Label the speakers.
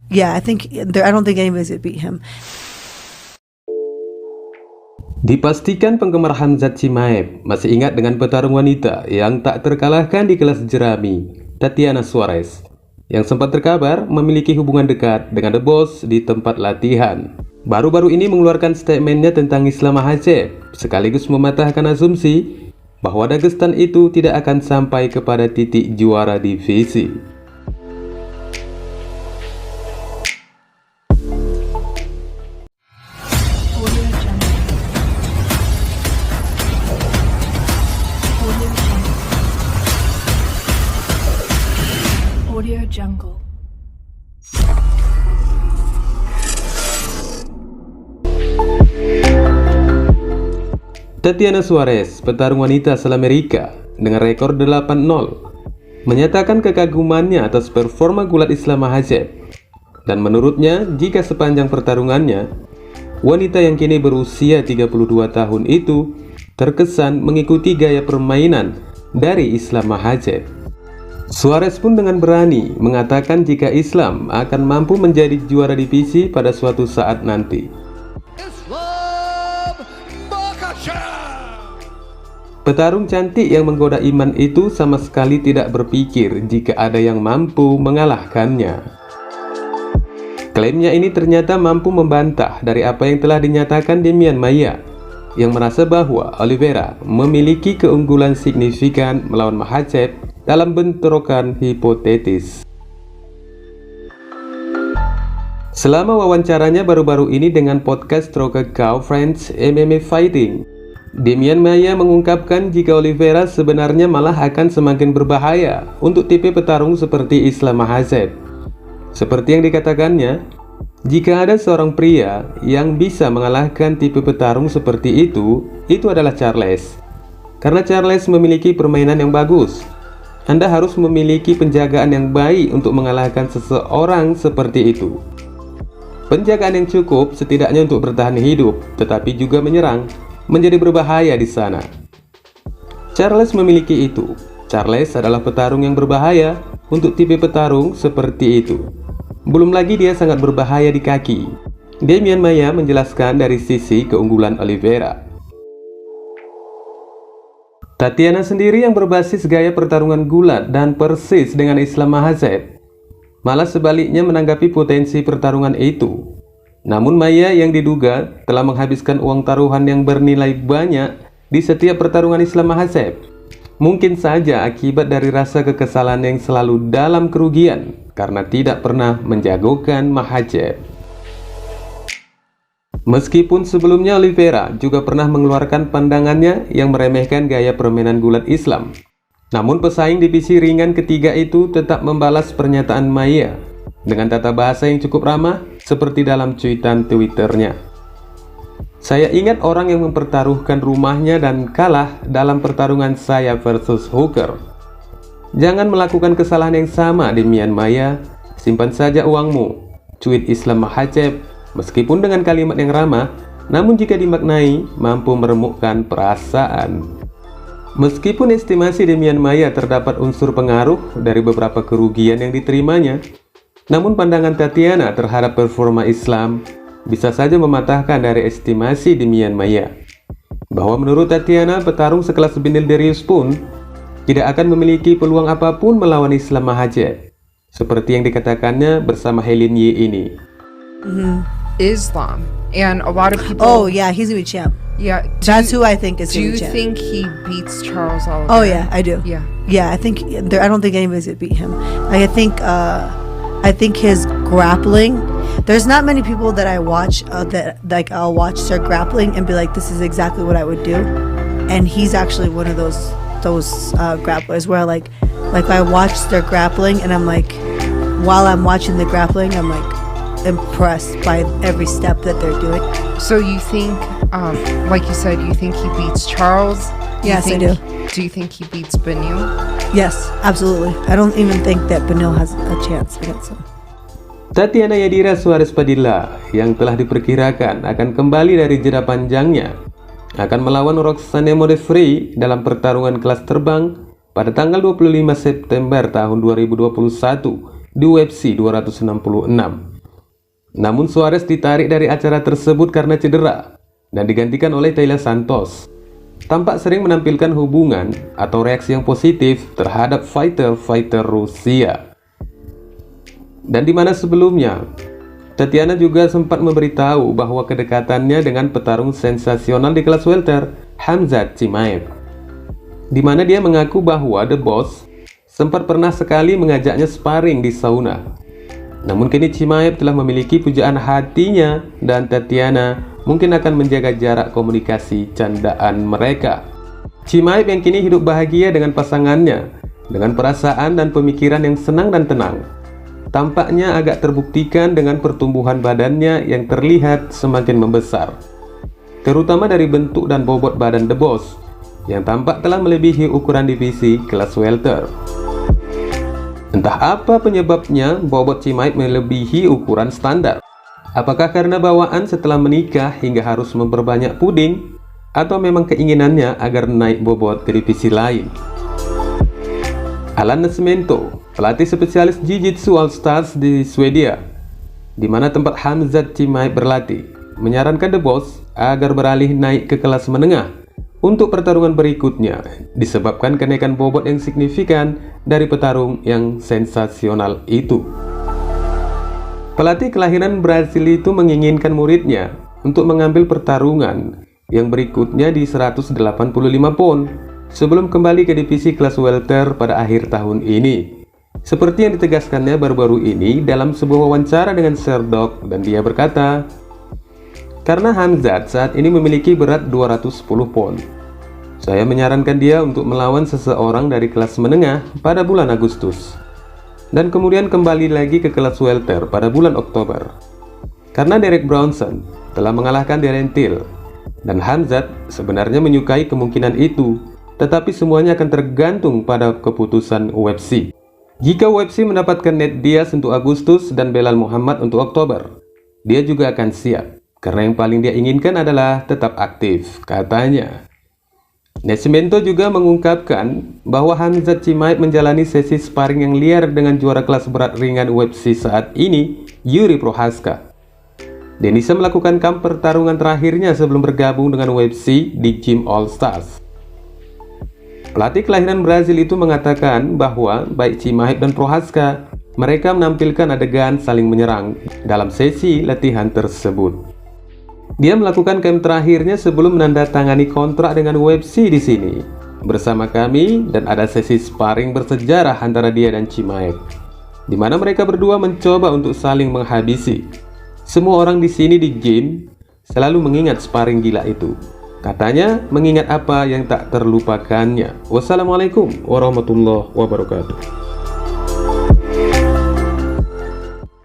Speaker 1: Yeah, I don't think anybody's gonna beat him.
Speaker 2: Dipastikan penggemar Khamzat Chimaev masih ingat dengan petarung wanita yang tak terkalahkan di kelas jerami, Tatiana Suarez, yang sempat terkabar memiliki hubungan dekat dengan The Boss di tempat latihan. Baru-baru ini mengeluarkan statementnya tentang Islam Makhachev, sekaligus mematahkan asumsi bahwa Dagestan itu tidak akan sampai kepada titik juara divisi.
Speaker 3: Audio Jungle.
Speaker 2: Tatiana Suarez, petarung wanita asal Amerika dengan rekor 8-0, menyatakan kekagumannya atas performa gulat Islam Makhachev. Dan menurutnya, jika sepanjang pertarungannya, wanita yang kini berusia 32 tahun itu terkesan mengikuti gaya permainan dari Islam Makhachev. Suarez pun dengan berani mengatakan jika Islam akan mampu menjadi juara divisi pada suatu saat nanti. Petarung cantik yang menggoda iman itu sama sekali tidak berpikir jika ada yang mampu mengalahkannya. Klaimnya ini ternyata mampu membantah dari apa yang telah dinyatakan Demian Maia, yang merasa bahwa Oliveira memiliki keunggulan signifikan melawan Makhachev dalam bentrokan hipotetis. Selama wawancaranya baru-baru ini dengan podcast Stroke Cow Friends MMA Fighting, Demian Maia mengungkapkan jika Oliveira sebenarnya malah akan semakin berbahaya untuk tipe petarung seperti Islam Makhachev. Seperti yang dikatakannya, jika ada seorang pria yang bisa mengalahkan tipe petarung seperti itu adalah Charles. Karena Charles memiliki permainan yang bagus. Anda harus memiliki penjagaan yang baik untuk mengalahkan seseorang seperti itu. Penjagaan yang cukup setidaknya untuk bertahan hidup, tetapi juga menyerang, menjadi berbahaya di sana. Charles memiliki itu. Charles adalah petarung yang berbahaya untuk tipe petarung seperti itu. Belum lagi dia sangat berbahaya di kaki. Demian Maia menjelaskan dari sisi keunggulan Oliveira. Tatiana sendiri yang berbasis gaya pertarungan gulat dan persis dengan Islam Makhachev, malah sebaliknya menanggapi potensi pertarungan itu. Namun Maia yang diduga telah menghabiskan uang taruhan yang bernilai banyak di setiap pertarungan Islam Makhachev, mungkin saja akibat dari rasa kekesalan yang selalu dalam kerugian karena tidak pernah menjagokan Makhachev. Meskipun sebelumnya Oliveira juga pernah mengeluarkan pandangannya yang meremehkan gaya permainan gulat Islam, namun pesaing divisi ringan ketiga itu tetap membalas pernyataan Maia dengan tata bahasa yang cukup ramah seperti dalam cuitan Twitternya. Saya ingat orang yang mempertaruhkan rumahnya dan kalah dalam pertarungan saya versus Hooker. Jangan melakukan kesalahan yang sama, Demian Maia. Simpan saja uangmu. Tweet Islam Makhachev meskipun dengan kalimat yang ramah, namun jika dimaknai mampu meremukkan perasaan. Meskipun estimasi Demian Maia terdapat unsur pengaruh dari beberapa kerugian yang diterimanya, namun pandangan Tatiana terhadap performa Islam bisa saja mematahkan dari estimasi Demian Maia, bahwa menurut Tatiana petarung sekelas Beneil Dariush pun tidak akan memiliki peluang apapun melawan Islam Makhachev, seperti yang dikatakannya bersama Helen Ye ini.
Speaker 4: Islam, and a lot of people.
Speaker 1: Oh yeah, he's gonna be champ.
Speaker 4: Yeah,
Speaker 1: That's who I think is
Speaker 4: Do
Speaker 1: gonna be
Speaker 4: you
Speaker 1: champ.
Speaker 4: think he beats Charles Oliveira?
Speaker 1: Oh yeah, I do.
Speaker 4: Yeah.
Speaker 1: Yeah, I don't think anybody's gonna beat him. I think his grappling. There's not many people that I watch that like I'll watch their grappling and be like, this is exactly what I would do. And he's actually one of those grapplers where like I watch their grappling and I'm like, while I'm watching the grappling, I'm like impressed by every step that they're doing.
Speaker 4: So you think, like you said, you think he beats Charles?
Speaker 1: Yes, I do.
Speaker 4: Do you think he beats Beneil?
Speaker 1: Yes, absolutely. I don't even think that Beneil has a chance against him.
Speaker 2: Tatiana Yadira Suarez Padilla yang telah diperkirakan akan kembali dari jeda panjangnya akan melawan Roxanne Modafferi dalam pertarungan kelas terbang pada tanggal 25 September tahun 2021 di UFC 266. Namun Suarez ditarik dari acara tersebut karena cedera dan digantikan oleh Taylor Santos. Tampak sering menampilkan hubungan atau reaksi yang positif terhadap fighter-fighter Rusia. Dan di mana sebelumnya, Tatiana juga sempat memberitahu bahwa kedekatannya dengan petarung sensasional di kelas welter, Khamzat Chimaev, di mana dia mengaku bahwa The Boss sempat pernah sekali mengajaknya sparring di sauna. Namun kini Chimaev telah memiliki pujaan hatinya dan Tatiana mungkin akan menjaga jarak komunikasi candaan mereka. Chimaev yang kini hidup bahagia dengan pasangannya, dengan perasaan dan pemikiran yang senang dan tenang, tampaknya agak terbuktikan dengan pertumbuhan badannya yang terlihat semakin membesar, terutama dari bentuk dan bobot badan The Boss yang tampak telah melebihi ukuran divisi kelas welter. Entah apa penyebabnya bobot Chimaev melebihi ukuran standar. Apakah karena bawaan setelah menikah hingga harus memperbanyak puding, atau memang keinginannya agar naik bobot ke divisi lain? Alan Nascimento, pelatih spesialis Jiu-Jitsu All Stars di Swedia, di mana tempat Khamzat Chimaev berlatih, menyarankan The Boss agar beralih naik ke kelas menengah untuk pertarungan berikutnya, disebabkan kenaikan bobot yang signifikan dari petarung yang sensasional itu. Pelatih kelahiran Brasil itu menginginkan muridnya untuk mengambil pertarungan yang berikutnya di 185 pound sebelum kembali ke divisi kelas welter pada akhir tahun ini. Seperti yang ditegaskannya baru-baru ini dalam sebuah wawancara dengan Sherdog, dan dia berkata, karena Khamzat saat ini memiliki berat 210 pound, saya menyarankan dia untuk melawan seseorang dari kelas menengah pada bulan Agustus, dan kemudian kembali lagi ke kelas welter pada bulan Oktober. Karena Derek Bronson telah mengalahkan Darren Till, dan Khamzat sebenarnya menyukai kemungkinan itu, tetapi semuanya akan tergantung pada keputusan UFC. Jika UFC mendapatkan Nate Diaz untuk Agustus dan Belal Muhammad untuk Oktober, dia juga akan siap, karena yang paling dia inginkan adalah tetap aktif, katanya. Nascimento juga mengungkapkan bahwa Khamzat Chimaev menjalani sesi sparring yang liar dengan juara kelas berat ringan UFC saat ini, Yuri Prochazka. Denisa melakukan kamp pertarungan terakhirnya sebelum bergabung dengan UFC di Gym All Stars. Pelatih kelahiran Brazil itu mengatakan bahwa baik Chimaev dan Prochazka, mereka menampilkan adegan saling menyerang dalam sesi latihan tersebut. Dia melakukan camp terakhirnya sebelum menandatangani kontrak dengan UFC di sini bersama kami, dan ada sesi sparring bersejarah antara dia dan Chimaev, di mana mereka berdua mencoba untuk saling menghabisi. Semua orang di sini di gym selalu mengingat sparring gila itu. Katanya mengingat apa yang tak terlupakannya. Wassalamualaikum warahmatullahi wabarakatuh.